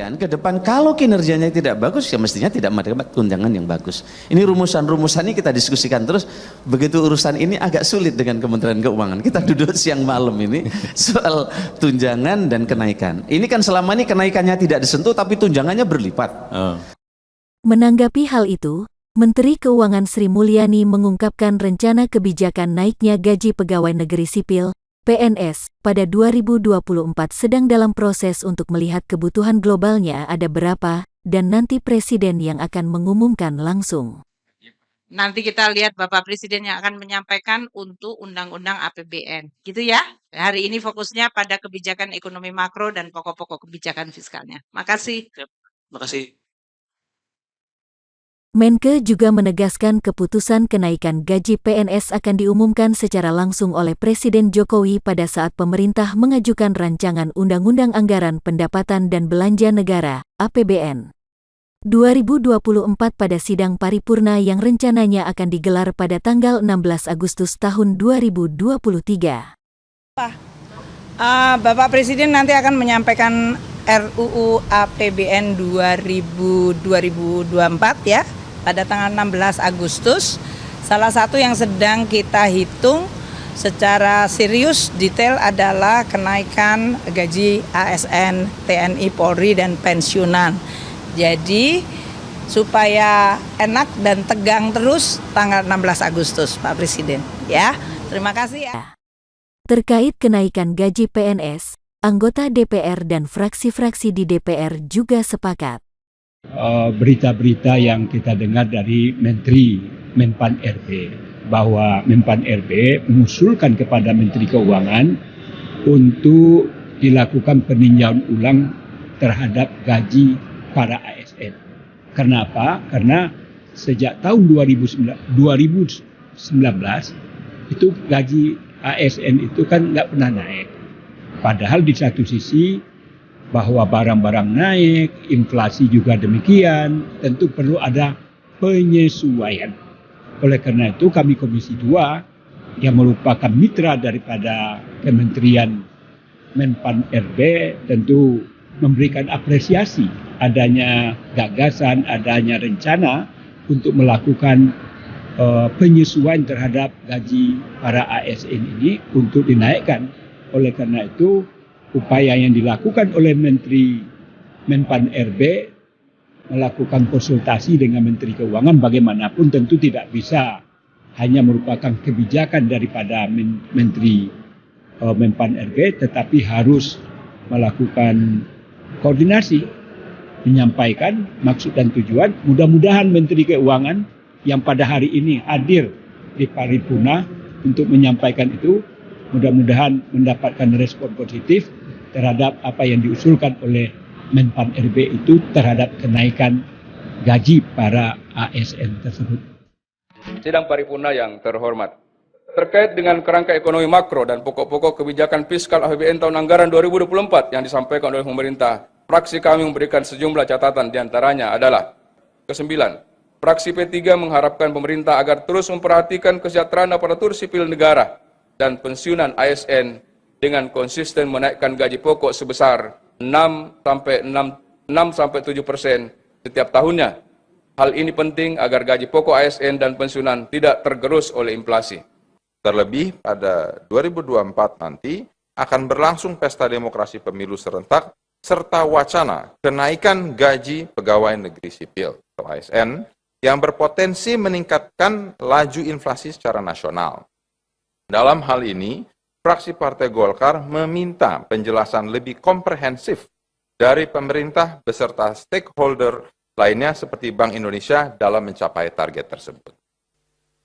kemudian ke depan kalau kinerjanya tidak bagus ya mestinya tidak mendapat tunjangan yang bagus. Ini rumusan-rumusan ini kita diskusikan terus. Begitu urusan ini agak sulit dengan Kementerian Keuangan. Kita duduk siang malam ini soal tunjangan dan kenaikan. Ini kan selama ini kenaikannya tidak disentuh tapi tunjangannya berlipat. Menanggapi hal itu, Menteri Keuangan Sri Mulyani mengungkapkan rencana kebijakan naiknya gaji pegawai negeri sipil (PNS) pada 2024 sedang dalam proses untuk melihat kebutuhan globalnya ada berapa, dan nanti Presiden yang akan mengumumkan langsung. Nanti kita lihat Bapak Presiden yang akan menyampaikan untuk Undang-Undang APBN. Gitu ya. Hari ini fokusnya pada kebijakan ekonomi makro dan pokok-pokok kebijakan fiskalnya. Makasih. Makasih. Menke juga menegaskan keputusan kenaikan gaji PNS akan diumumkan secara langsung oleh Presiden Jokowi pada saat pemerintah mengajukan rancangan Undang-Undang Anggaran Pendapatan dan Belanja Negara (APBN) 2024 pada sidang paripurna yang rencananya akan digelar pada tanggal 16 Agustus tahun 2023. Bapak Presiden nanti akan menyampaikan RUU APBN 2024 ya, pada tanggal 16 Agustus. Salah satu yang sedang kita hitung secara serius detail adalah kenaikan gaji ASN, TNI, Polri, dan pensiunan. Jadi supaya enak dan tegang terus tanggal 16 Agustus Pak Presiden ya. Terima kasih ya. Terkait kenaikan gaji PNS, anggota DPR dan fraksi-fraksi di DPR juga sepakat. Berita-berita yang kita dengar dari Menpan RB bahwa Menpan RB mengusulkan kepada Menteri Keuangan untuk dilakukan peninjauan ulang terhadap gaji para ASN. Kenapa? Karena sejak tahun 2019 itu gaji ASN itu kan nggak pernah naik. Padahal di satu sisi bahwa barang-barang naik, inflasi juga demikian, tentu perlu ada penyesuaian. Oleh karena itu kami Komisi 2 yang merupakan mitra daripada Kementerian Menpan RB tentu memberikan apresiasi adanya gagasan, adanya rencana untuk melakukan penyesuaian terhadap gaji para ASN ini untuk dinaikkan. Oleh karena itu upaya yang dilakukan oleh Menteri Menpan RB melakukan konsultasi dengan Menteri Keuangan bagaimanapun tentu tidak bisa hanya merupakan kebijakan daripada Menteri Menpan RB, tetapi harus melakukan koordinasi, menyampaikan maksud dan tujuan. Mudah-mudahan Menteri Keuangan yang pada hari ini hadir di paripurna untuk menyampaikan itu, mudah-mudahan mendapatkan respon positif terhadap apa yang diusulkan oleh Menpan RB itu terhadap kenaikan gaji para ASN tersebut. Sidang paripurna yang terhormat, terkait dengan kerangka ekonomi makro dan pokok-pokok kebijakan fiskal APBN tahun anggaran 2024 yang disampaikan oleh pemerintah, fraksi kami memberikan sejumlah catatan, diantaranya adalah: ke-9, fraksi P3 mengharapkan pemerintah agar terus memperhatikan kesejahteraan aparatur sipil negara dan pensiunan ASN dengan konsisten menaikkan gaji pokok sebesar 6-7% setiap tahunnya. Hal ini penting agar gaji pokok ASN dan pensiunan tidak tergerus oleh inflasi. Terlebih pada 2024 nanti akan berlangsung pesta demokrasi pemilu serentak serta wacana kenaikan gaji pegawai negeri sipil atau ASN yang berpotensi meningkatkan laju inflasi secara nasional. Dalam hal ini, fraksi Partai Golkar meminta penjelasan lebih komprehensif dari pemerintah beserta stakeholder lainnya seperti Bank Indonesia dalam mencapai target tersebut.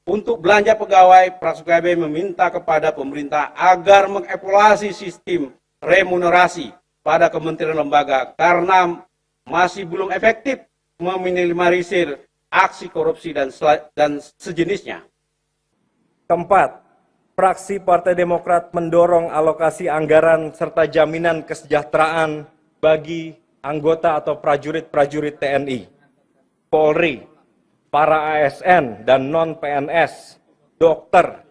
Untuk belanja pegawai, fraksi PKB meminta kepada pemerintah agar mengevaluasi sistem remunerasi pada kementerian lembaga karena masih belum efektif meminimalisir aksi korupsi dan sejenisnya. Keempat, fraksi Partai Demokrat mendorong alokasi anggaran serta jaminan kesejahteraan bagi anggota atau prajurit-prajurit TNI, Polri, para ASN dan non-PNS, dokter,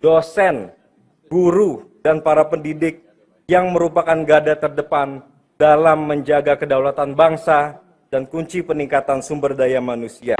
dosen, guru, dan para pendidik yang merupakan garda terdepan dalam menjaga kedaulatan bangsa dan kunci peningkatan sumber daya manusia.